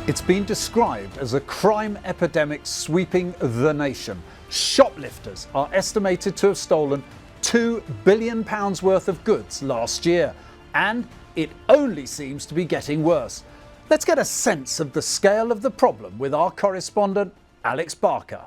It's been described as a crime epidemic sweeping the nation. Shoplifters are estimated to have stolen £2 billion worth of goods last year, and it only seems to be getting worse. Let's get a sense of the scale of the problem with our correspondent, Alex Barker.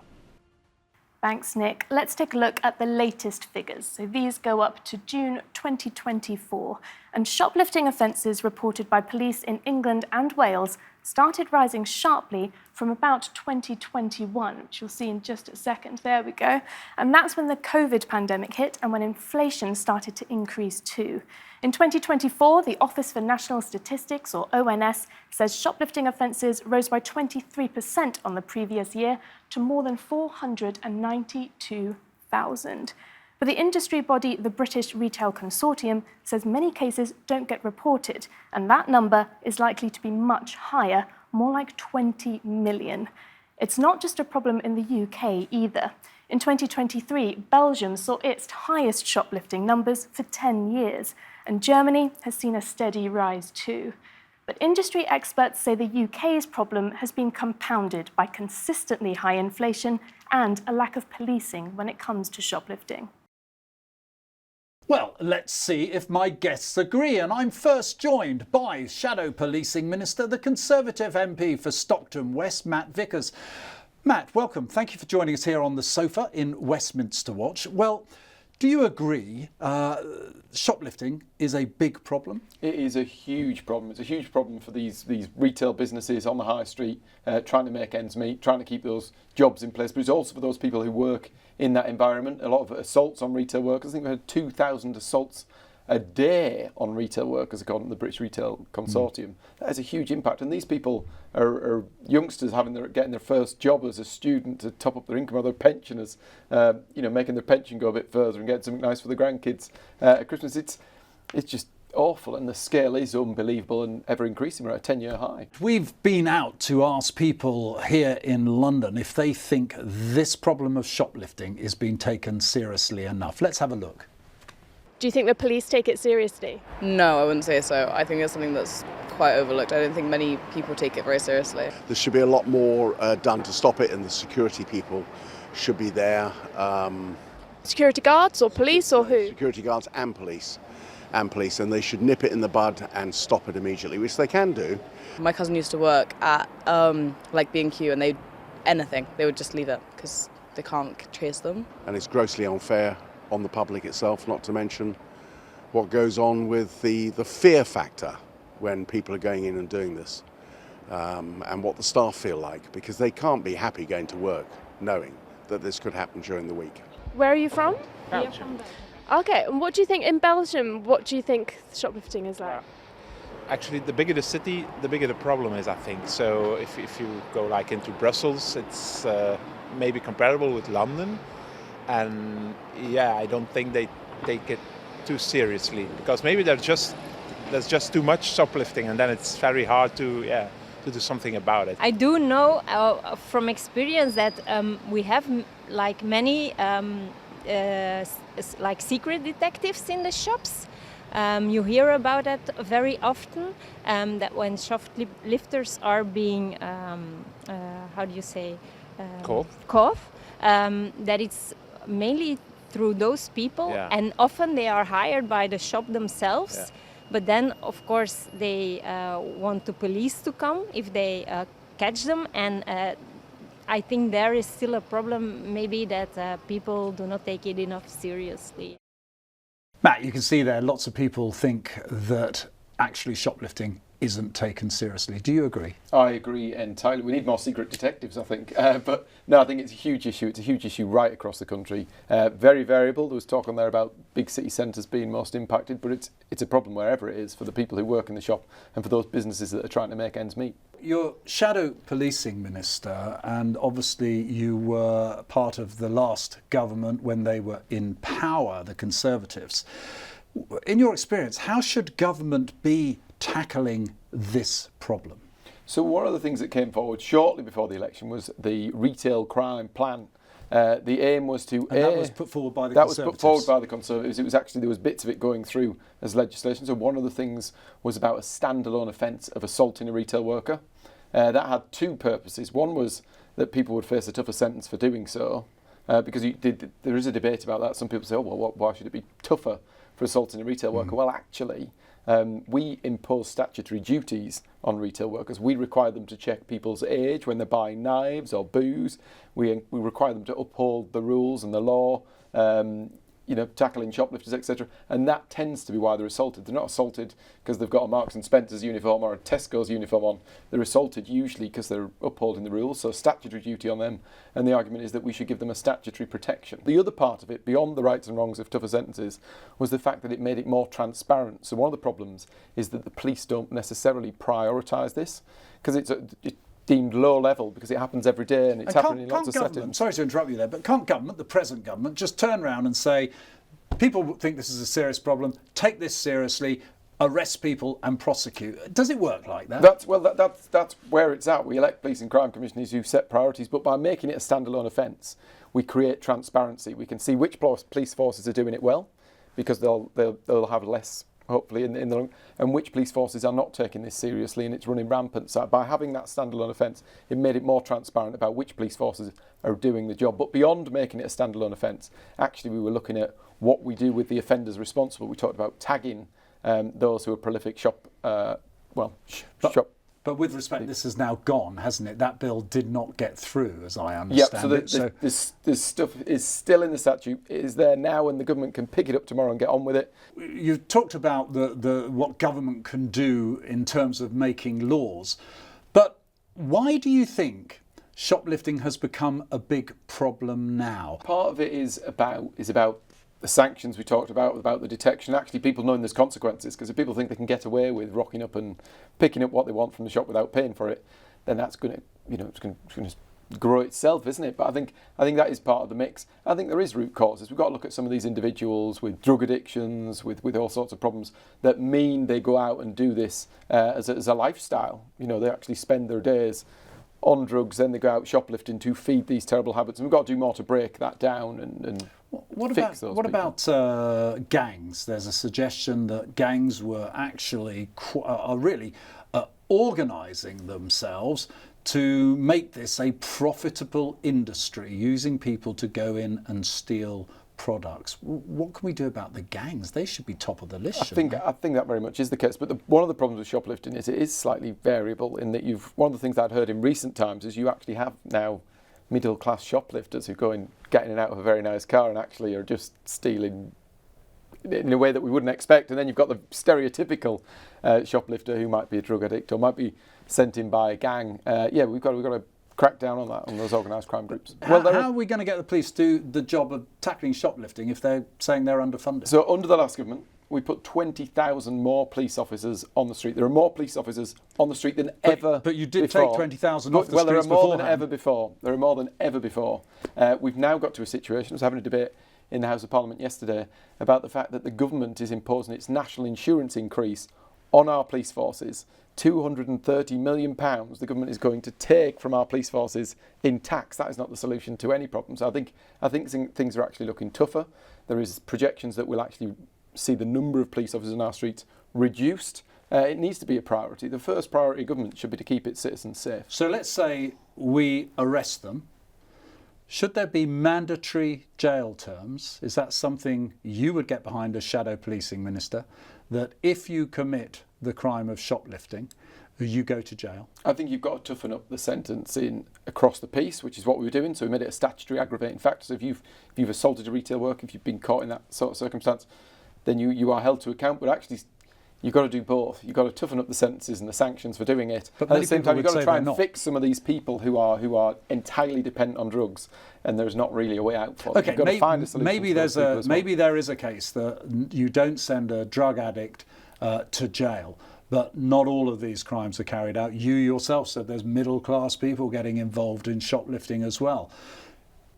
Thanks, Nick. Let's take a look at the latest figures. So these go up to June 2024, and shoplifting offences reported by police in England and Wales started rising sharply from about 2021, which you'll see in just a second. There we go. And that's when the COVID pandemic hit and when inflation started to increase too. In 2024, the Office for National Statistics, or ONS, says shoplifting offences rose by 23% on the previous year to more than 492,000. But the industry body, the British Retail Consortium, says many cases don't get reported, and that number is likely to be much higher, more like 20 million. It's not just a problem in the UK either. In 2023, Belgium saw its highest shoplifting numbers for 10 years, and Germany has seen a steady rise too. But industry experts say the UK's problem has been compounded by consistently high inflation and a lack of policing when it comes to shoplifting. Well, let's see if my guests agree, and I'm first joined by Shadow Policing Minister, the Conservative MP for Stockton West, Matt Vickers. Matt, welcome. Thank you for joining us here on the sofa in Westminster Watch. Well, do you agree shoplifting is a big problem? It is a huge problem. It's a huge problem for these retail businesses on the high street, trying to make ends meet, trying to keep those jobs in place, but it's also for those people who work in that environment. A lot of assaults on retail workers. I think we had 2,000 assaults a day on retail workers, according to the British Retail Consortium. That has a huge impact, and these people are youngsters getting their first job as a student to top up their income, or their pensioners, making their pension go a bit further and getting something nice for the grandkids at Christmas. It's just awful, and the scale is unbelievable and ever increasing. We're at a 10-year high. We've been out to ask people here in London if they think this problem of shoplifting is being taken seriously enough. Let's have a look. Do you think the police take it seriously? No, I wouldn't say so. I think it's something that's quite overlooked. I don't think many people take it very seriously. There should be a lot more done to stop it, and the security people should be there. Security guards or police or who? Security guards and police, and they should nip it in the bud and stop it immediately, which they can do. My cousin used to work at B&Q, and they would just leave it because they can't trace them. And it's grossly unfair on the public itself, not to mention what goes on with the fear factor when people are going in and doing this, and what the staff feel like, because they can't be happy going to work knowing that this could happen during the week. Where are you from? Belgium. Okay, and what do you think in Belgium, what do you think shoplifting is like? Actually, the bigger the city, the bigger the problem is, I think. So if you go like into Brussels, it's maybe comparable with London. And yeah, I don't think they take it too seriously, because maybe there's just too much shoplifting, and then it's very hard to do something about it. I do know from experience that we have many secret detectives in the shops. You hear about that very often, that when shoplifters are being caught, that it's mainly through those people, and often they are hired by the shop themselves. Yeah. But then, of course, they want the police to come if they catch them, and I think there is still a problem, maybe that people do not take it enough seriously. Matt, you can see there lots of people think that actually shoplifting isn't taken seriously. Do you agree? I agree entirely. We need more secret detectives, I think. But no, I think it's a huge issue. It's a huge issue right across the country. Very variable. There was talk on there about big city centres being most impacted, but it's a problem wherever it is for the people who work in the shop and for those businesses that are trying to make ends meet. You're Shadow Policing Minister, and obviously you were part of the last government when they were in power, the Conservatives. In your experience, how should government be tackling this problem? So one of the things that came forward shortly before the election was the retail crime plan. The aim was to... that was put forward by the Conservatives? That was put forward by the Conservatives. It was actually, there was bits of it going through as legislation. So one of the things was about a standalone offence of assaulting a retail worker. That had two purposes. One was that people would face a tougher sentence for doing so, because there is a debate about that. Some people say, oh, well, why should it be tougher for assaulting a retail worker? Well, actually, we impose statutory duties on retail workers. We require them to check people's age when they're buying knives or booze. We require them to uphold the rules and the law, tackling shoplifters, etc. And that tends to be why they're assaulted. They're not assaulted because they've got a Marks and Spencer's uniform or a Tesco's uniform on. They're assaulted usually because they're upholding the rules, so statutory duty on them. And the argument is that we should give them a statutory protection. The other part of it, beyond the rights and wrongs of tougher sentences, was the fact that it made it more transparent. So one of the problems is that the police don't necessarily prioritise this, because it's deemed low level because it happens every day and it's happening in lots of settings. Sorry to interrupt you there, but can't government, the present government, just turn around and say, people think this is a serious problem, take this seriously, arrest people and prosecute? Does it work like that? That's where it's at. We elect police and crime commissioners who set priorities, but by making it a standalone offence, we create transparency. We can see which police forces are doing it well, because they'll have less, hopefully, in the long, and which police forces are not taking this seriously and it's running rampant. So by having that standalone offence, it made it more transparent about which police forces are doing the job. But beyond making it a standalone offence, actually we were looking at what we do with the offenders responsible. We talked about tagging those who are prolific shop. But with respect, this has now gone, hasn't it? That bill did not get through, as I understand it. This stuff is still in the statute. It is there now, and the government can pick it up tomorrow and get on with it. You talked about what government can do in terms of making laws, but why do you think shoplifting has become a big problem now? Part of it is about the sanctions we talked about the detection. Actually, people knowing there's consequences, because if people think they can get away with rocking up and picking up what they want from the shop without paying for it, then that's going to, it's going to grow itself, isn't it? But I think that is part of the mix. I think there is root causes. We've got to look at some of these individuals with drug addictions, with all sorts of problems that mean they go out and do this as a lifestyle. They actually spend their days on drugs, then they go out shoplifting to feed these terrible habits. And we've got to do more to break that down and What fix those about, what about gangs? There's a suggestion that gangs were actually are really organising themselves to make this a profitable industry, using people to go in and steal products. What can we do about the gangs? They should be top of the list. I think that very much is the case. But one of the problems with shoplifting is it is slightly variable in that one of the things I'd heard in recent times is you actually have now middle-class shoplifters who go in, get in and out of a very nice car and actually are just stealing in a way that we wouldn't expect. And then you've got the stereotypical shoplifter who might be a drug addict or might be sent in by a gang. We've got to crack down on that, on those organised crime groups. How are we going to get the police to do the job of tackling shoplifting if they're saying they're underfunded? So under the last government, we put 20,000 more police officers on the street. There are more police officers on the street than ever. But you did before. take 20,000 off the streets Well, there are more beforehand. than ever before. There are more than ever before. We've now got to a situation. I was having a debate in the House of Parliament yesterday about the fact that the government is imposing its national insurance increase on our police forces. £230 million the government is going to take from our police forces in tax. That is not the solution to any problem. So I think things are actually looking tougher. There is projections that we'll actually see the number of police officers on our streets reduced. It needs to be a priority. The first priority of government should be to keep its citizens safe. So let's say we arrest them. Should there be mandatory jail terms? Is that something you would get behind as shadow policing minister, that if you commit the crime of shoplifting, you go to jail? I think you've got to toughen up the sentencing across the piece, which is what we were doing. So we made it a statutory aggravating factor. So if you've assaulted a retail worker, if you've been caught in that sort of circumstance, then you are held to account. But actually, you've got to do both. You've got to toughen up the sentences and the sanctions for doing it. But at the same time, you've got to try and fix some of these people who are entirely dependent on drugs, and there's not really a way out for them. Okay, You've got to find a solution. Maybe there is a case that you don't send a drug addict to jail, but not all of these crimes are carried out. You yourself said there's middle-class people getting involved in shoplifting as well.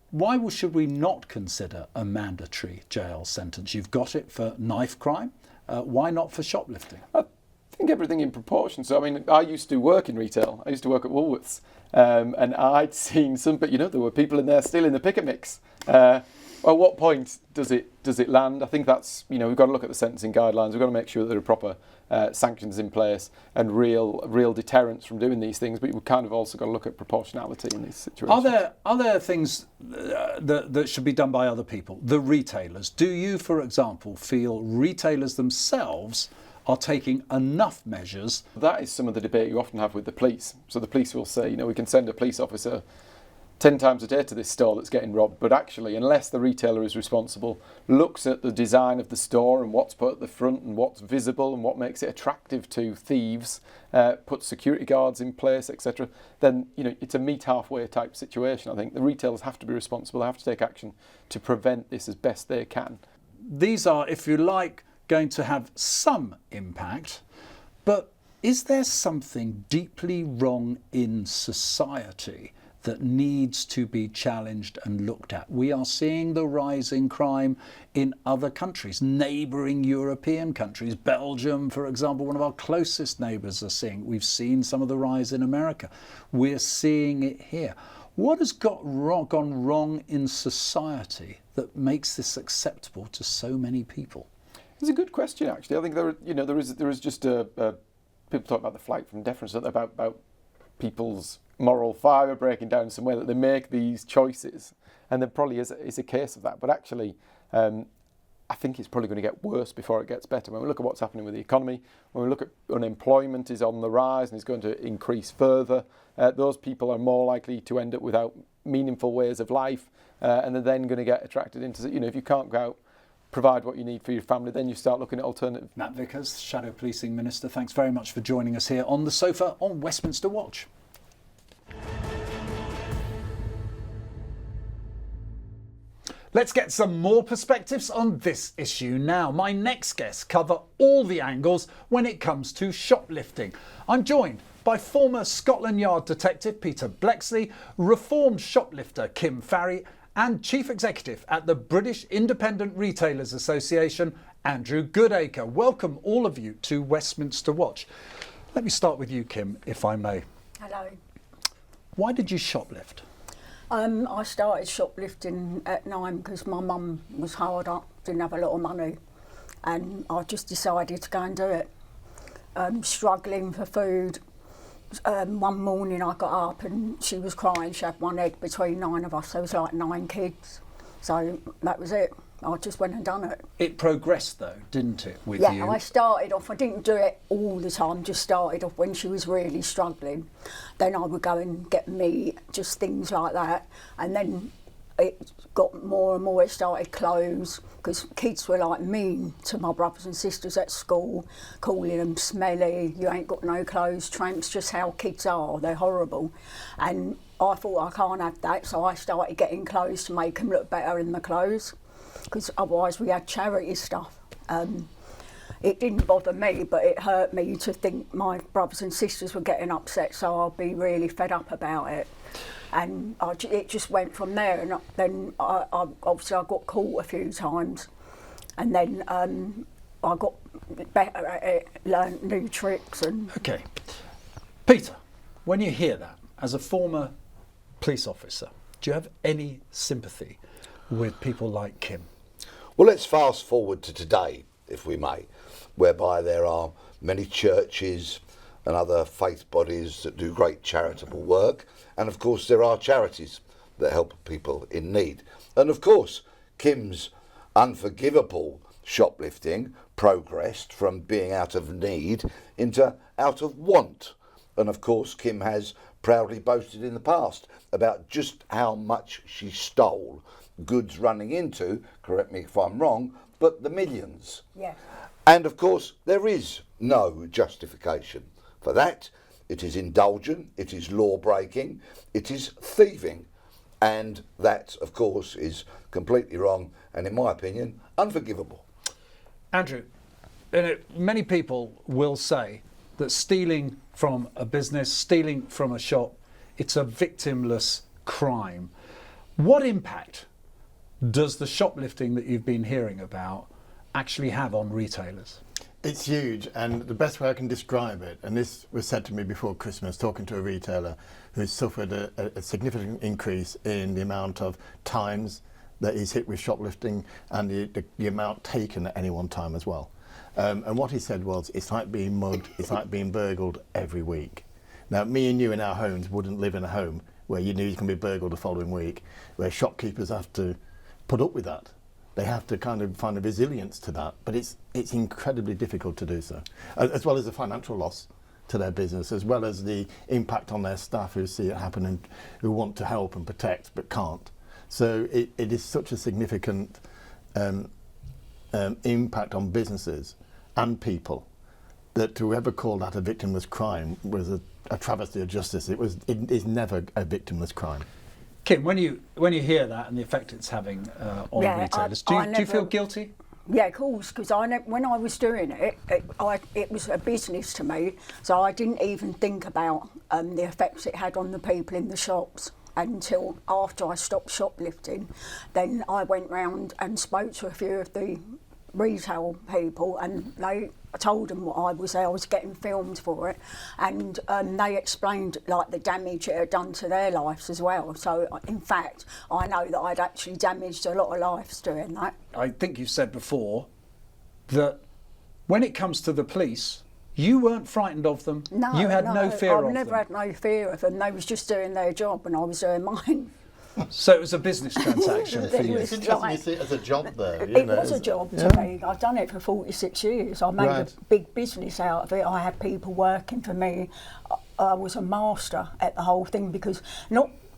Why should we not consider a mandatory jail sentence? You've got it for knife crime. Why not for shoplifting? I think everything in proportion. So, I mean, I used to work in retail. I used to work at Woolworths. And I'd seen some, but there were people in there stealing the picket mix. At what point does it land? I think that's, we've got to look at the sentencing guidelines. We've got to make sure that there are proper sanctions in place and real deterrence from doing these things. But we've kind of also got to look at proportionality in these situations. Are there things that should be done by other people? The retailers. Do you, for example, feel retailers themselves are taking enough measures? That is some of the debate you often have with the police. So the police will say, we can send a police officer 10 times a day to this store that's getting robbed, but actually, unless the retailer is responsible, looks at the design of the store and what's put at the front and what's visible and what makes it attractive to thieves, puts security guards in place, etc., then it's a meet halfway type situation. I think the retailers have to be responsible, they have to take action to prevent this as best they can. These are, if you like, going to have some impact, but is there something deeply wrong in society that needs to be challenged and looked at? We are seeing the rise in crime in other countries, neighbouring European countries. Belgium, for example, one of our closest neighbours, are seeing. We've seen some of the rise in America. We're seeing it here. What has gone wrong in society that makes this acceptable to so many people? It's a good question, actually. I think there is just people talk about the flight from deference, about people's moral fibre breaking down in some way, that they make these choices, and there probably is a case of that. But actually, I think it's probably going to get worse before it gets better. When we look at what's happening with the economy, when we look at unemployment is on the rise and is going to increase further, those people are more likely to end up without meaningful ways of life, and they're then going to get attracted into, if you can't go out, provide what you need for your family, then you start looking at alternatives. Matt Vickers, Shadow Policing Minister, thanks very much for joining us here on the sofa on Westminster Watch. Let's get some more perspectives on this issue now. My next guests cover all the angles when it comes to shoplifting. I'm joined by former Scotland Yard detective Peter Bleksley, reformed shoplifter Kim Farry, and Chief Executive at the British Independent Retailers Association, Andrew Goodacre. Welcome all of you to Westminster Watch. Let me start with you, Kim, if I may. Hello. Why did you shoplift? I started shoplifting at 9 because my mum was hard up, didn't have a lot of money, and I just decided to go and do it. Struggling for food. One morning I got up and she was crying. She had one egg between 9 of us. There was like 9 kids. So that was it. I just went and done it. It progressed though, didn't it, with you? Yeah, I started off, I didn't do it all the time, just started off when she was really struggling. Then I would go and get meat, just things like that. And then it got more and more, it started clothes, because kids were like mean to my brothers and sisters at school, calling them smelly, you ain't got no clothes, tramps, just how kids are, they're horrible. And I thought I can't have that, so I started getting clothes to make them look better in the clothes, because otherwise we had charity stuff. It didn't bother me, but it hurt me to think my brothers and sisters were getting upset, so I'll be really fed up about it. And it just went from there, and then obviously I got caught a few times, and then I got better at it, learned new tricks. And Okay. Peter, when you hear that, as a former police officer, do you have any sympathy with people like Kim? Well, let's fast forward to today, if we may, whereby there are many churches and other faith bodies that do great charitable work. And of course, there are charities that help people in need. And of course, Kim's unforgivable shoplifting progressed from being out of need into out of want. And of course, Kim has proudly boasted in the past about just how much she stole, goods running into, correct me if I'm wrong, but the millions. yeah. And of course, there is no justification for that. It is indulgent, it is law-breaking, it is thieving. And that, of course, is completely wrong and, in my opinion, unforgivable. Andrew, many people will say that stealing from a business, stealing from a shop, it's a victimless crime. What impact does the shoplifting that you've been hearing about actually have on retailers? It's huge, and the best way I can describe it, and this was said to me before Christmas, talking to a retailer who suffered a significant increase in the amount of times that is hit with shoplifting and the amount taken at any one time as well. And what he said was, it's like being mugged, it's like being burgled every week. Now, me and you in our homes wouldn't live in a home where you knew you can be burgled the following week, where shopkeepers have to put up with that. They have to kind of find a resilience to that, but it's incredibly difficult to do so, as well as the financial loss to their business, as well as the impact on their staff who see it happen and who want to help and protect but can't. So it is such a significant impact on businesses and people that whoever called that a victimless crime was a travesty of justice. It is never a victimless crime. Kim, when you hear that and the effect it's having on retailers, do you feel guilty? Yeah, of course, because when I was doing it, it was a business to me, so I didn't even think about the effects it had on the people in the shops until after I stopped shoplifting. Then I went round and spoke to a few of the retail people, and I told them what I was getting filmed for it, and they explained like the damage it had done to their lives as well. So in fact, I know that I'd actually damaged a lot of lives doing that. I think you've said before that when it comes to the police, you weren't frightened of them. No, you had no fear of them. I've never had no fear of them. They was just doing their job and I was doing mine. So it was a business transaction for you. It's interesting you see it as a job though. It was a job to me. I've done it for 46 years. I made a big business out of it. I had people working for me. I was a master at the whole thing because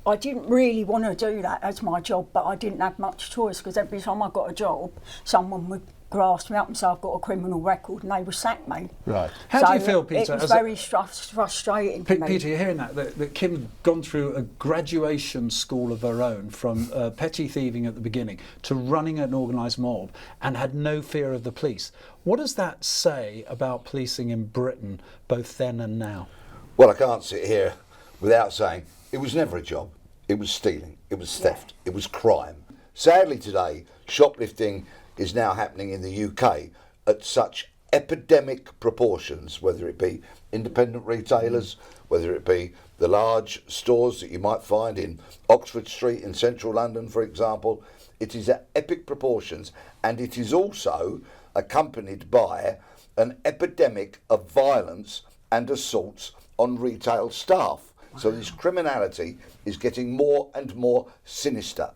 I didn't really want to do that as my job, but I didn't have much choice because every time I got a job, someone would grasp me up and say I've got a criminal record and they would sack me. Right. How do you feel, Peter? It was very frustrating to me. Peter, you're hearing that Kim had gone through a graduation school of her own, from petty thieving at the beginning to running an organised mob, and had no fear of the police. What does that say about policing in Britain, both then and now? Well, I can't sit here without saying it was never a job. It was stealing, it was theft, it was crime. Sadly today, shoplifting is now happening in the UK at such epidemic proportions, whether it be independent retailers, whether it be the large stores that you might find in Oxford Street in central London, for example. It is at epic proportions, and it is also accompanied by an epidemic of violence and assaults on retail staff. Wow. So this criminality is getting more and more sinister,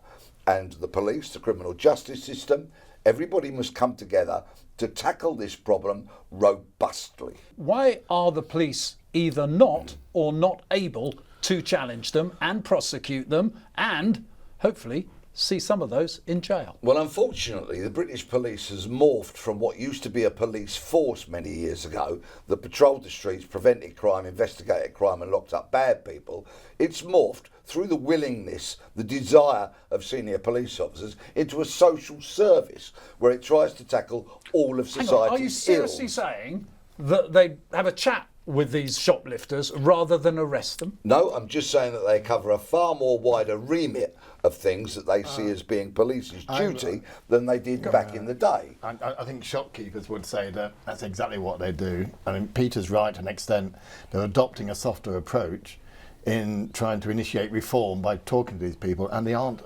and the police, the criminal justice system, everybody must come together to tackle this problem robustly. Why are the police either not or not able to challenge them and prosecute them and hopefully see some of those in jail? Well, unfortunately, the British police has morphed from what used to be a police force many years ago that patrolled the streets, prevented crime, investigated crime and locked up bad people. It's morphed through the willingness, the desire of senior police officers into a social service where it tries to tackle all of society's ills. Are you seriously saying that they have a chat with these shoplifters rather than arrest them? No, I'm just saying that they cover a far more wider remit of things that they see as being police's duty than they did back in the day. I think shopkeepers would say that that's exactly what they do. I mean, Peter's right to an extent. They're adopting a softer approach in trying to initiate reform by talking to these people, and they aren't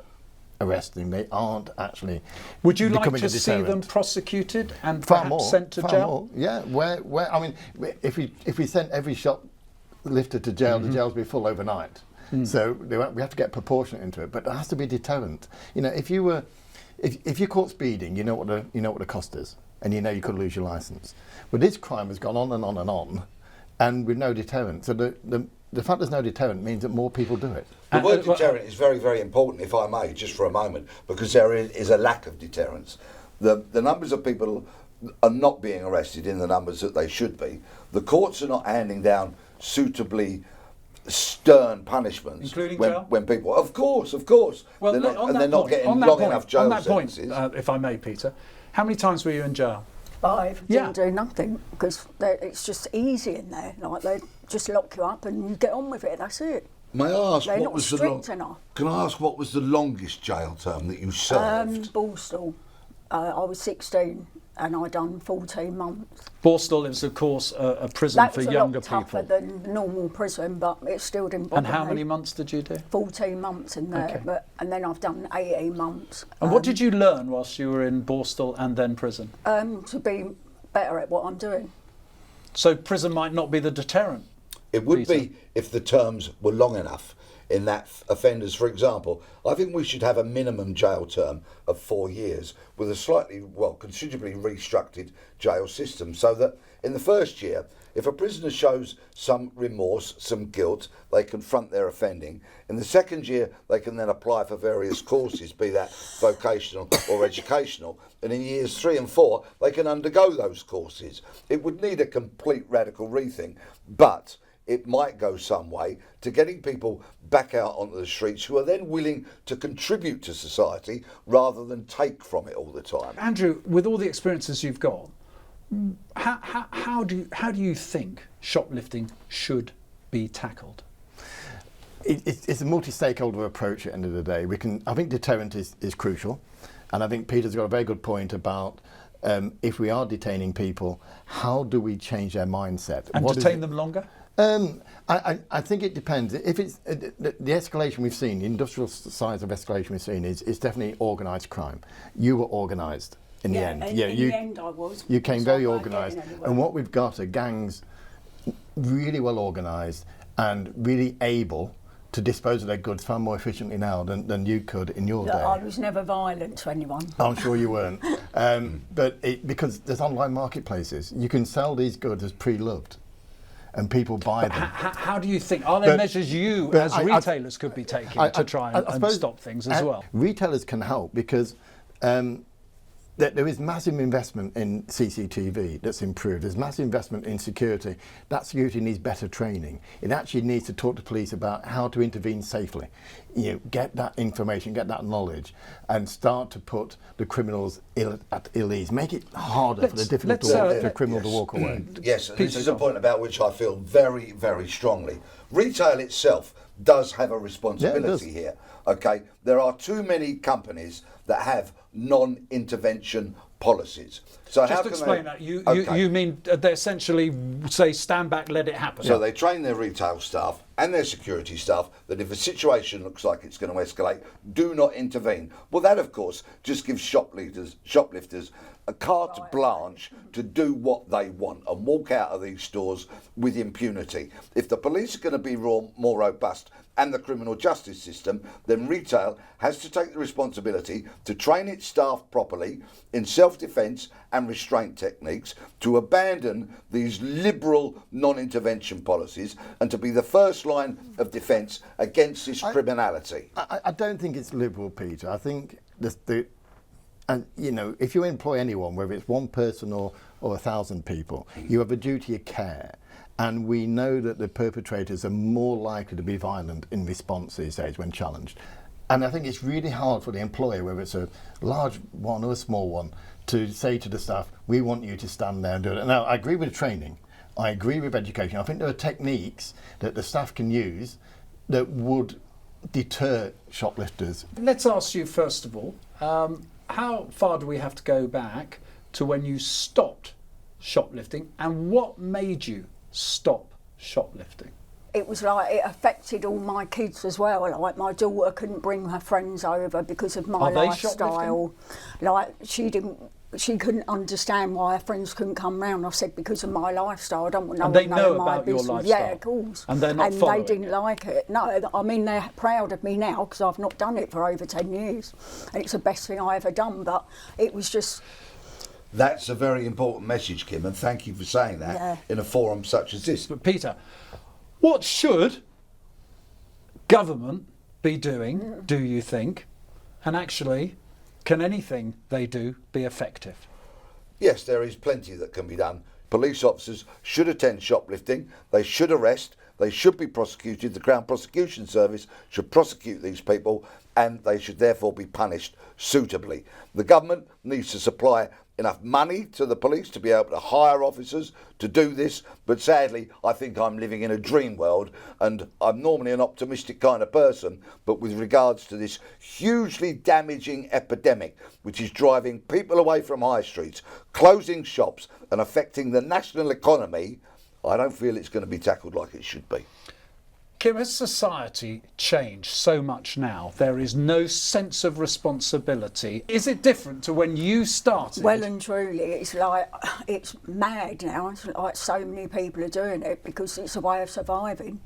arresting, they aren't actually. Would you like to see them prosecuted and far perhaps more, sent to jail? More. Yeah, where I mean, if we sent every shoplifter to jail, the jails would be full overnight. So we have to get proportionate into it, but there has to be deterrent. You know, if you're caught speeding, you know what the cost is, and you know you could lose your license. But this crime has gone on and on and on, and with no deterrent. So the fact there's no deterrent means that more people do it. The word deterrent is very, very important, if I may, just for a moment, because there is a lack of deterrence. The numbers of people are not being arrested in the numbers that they should be. The courts are not handing down suitably stern punishments, including jail? When people, of course. Well, they're not getting long enough jail sentences. Point, if I may, Peter, how many times were you in jail? 5. Didn't do nothing because it's just easy in there. Like they just lock you up and you get on with it. That's it. May I ask They're what not was strict enough. Can I ask what was the longest jail term that you served? Borstal. I was 16 and I done 14 months. Borstal is, of course, a prison That for was a younger lot tougher people. than the normal prison, but it still didn't bother And how me. many months did you do? 14 months in there, Okay. and then I've done 18 months. And what did you learn whilst you were in Borstal and then prison? To be better at what I'm doing. So prison might not be the deterrent. It would Peter? be if the terms were long enough. In that offenders, for example, I think we should have a minimum jail term of 4 years with a considerably restructured jail system, so that in the first year, if a prisoner shows some remorse, some guilt, they confront their offending. In the second year, they can then apply for various courses, be that vocational or educational. And in years 3 and 4, they can undergo those courses. It would need a complete radical rethink, but it might go some way to getting people back out onto the streets who are then willing to contribute to society rather than take from it all the time. Andrew, with all the experiences you've got, how do you think shoplifting should be tackled? It's a multi-stakeholder approach at the end of the day. I think deterrent is crucial, and I think Peter's got a very good point about if we are detaining people, how do we change their mindset? And detain them longer? I think it depends. If it's the escalation we've seen, the industrial size of escalation we've seen is definitely organised crime. You were organised in the end. In the end I was. You came So very I weren't organised. getting anywhere. And what we've got are gangs really well organised and really able to dispose of their goods far more efficiently now than you could in your Look, day. I was never violent to anyone. I'm sure you weren't. But because there's online marketplaces, you can sell these goods as pre-loved and people buy them. How do you think, are there measures you as retailers could be taking to try and stop things as well? Retailers can help because there is massive investment in CCTV that's improved. There's massive investment in security. That security needs better training. It actually needs to talk to police about how to intervene safely. Get that information, get that knowledge, and start to put the criminals at ill ease. Make it harder for the criminal to walk away. Yes, and this is a point about which I feel very, very strongly. Retail itself does have a responsibility here. Okay, there are too many companies that have non-intervention policies. So Just how can explain they, that. You mean they essentially say stand back, let it happen? So they train their retail staff and their security staff that if a situation looks like it's going to escalate, do not intervene. Well, that of course just gives shoplifters a carte blanche to do what they want and walk out of these stores with impunity. If the police are going to be more robust and the criminal justice system, then retail has to take the responsibility to train its staff properly in self-defence and restraint techniques, to abandon these liberal non-intervention policies and to be the first line of defence against this criminality. I don't think it's liberal, Peter. I think if you employ anyone, whether it's one person or 1,000 people, you have a duty of care. And we know that the perpetrators are more likely to be violent in response these days when challenged. And I think it's really hard for the employer, whether it's a large one or a small one, to say to the staff, we want you to stand there and do it. Now, I agree with training. I agree with education. I think there are techniques that the staff can use that would deter shoplifters. Let's ask you, first of all, how far do we have to go back to when you stopped shoplifting, and what made you stop shoplifting? It was like it affected all my kids as well. Like my daughter couldn't bring her friends over because of my lifestyle. Like she couldn't understand why her friends couldn't come round. I said because of my lifestyle. I don't want no one knowing my business. Your lifestyle. Yeah, of course. And they're not following. They didn't like it. No, I mean they're proud of me now because I've not done it for over 10 years, and it's the best thing I ever done. But it was just. That's a very important message, Kim, and thank you for saying that in a forum such as this. But Peter, what should government be doing, do you think? And actually, can anything they do be effective? Yes, there is plenty that can be done. Police officers should attend shoplifting, they should arrest, they should be prosecuted, the Crown Prosecution Service should prosecute these people, and they should therefore be punished suitably. The government needs to supply enough money to the police to be able to hire officers to do this, but sadly I think I'm living in a dream world, and I'm normally an optimistic kind of person, but with regards to this hugely damaging epidemic which is driving people away from high streets, closing shops and affecting the national economy, I don't feel it's going to be tackled like it should be. Kim, has society changed so much now? There is no sense of responsibility. Is it different to when you started? Well and truly, it's like, it's mad now. It's like so many people are doing it because it's a way of surviving.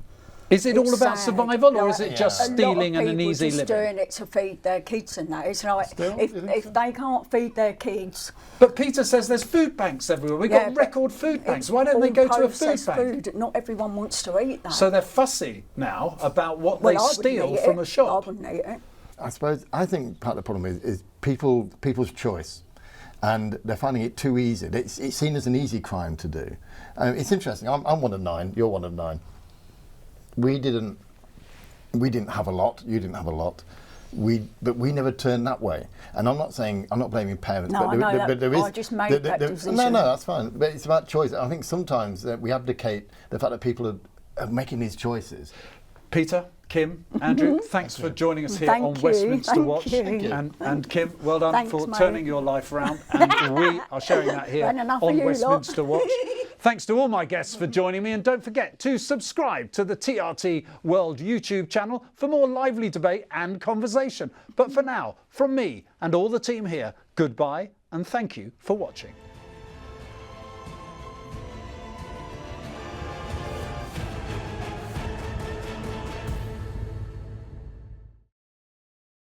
Is it all about sad. survival, or is it just stealing and an easy living? A lot of people just doing it to feed their kids and that. It's like, if they can't feed their kids... But Peter says there's food banks everywhere. We've got record food banks. Why don't they go to a food bank? Food. Not everyone wants to eat that. So they're fussy now about what they steal from a shop. I wouldn't eat it. I think part of the problem is people's choice. And they're finding it too easy. It's seen as an easy crime to do. It's interesting. I'm one of 9. You're one of 9. We didn't have a lot. You didn't have a lot. But we never turned that way. And I'm not blaming parents. No, but there is. I just made that decision. No, that's fine. But it's about choice. I think sometimes we abdicate the fact that people are making these choices. Peter, Kim, Andrew, thanks for joining us here on Westminster Watch. And Kim, well done for turning your life around. And we are sharing that here on Westminster Watch. Thanks to all my guests for joining me, and don't forget to subscribe to the TRT World YouTube channel for more lively debate and conversation. But for now, from me and all the team here, goodbye and thank you for watching.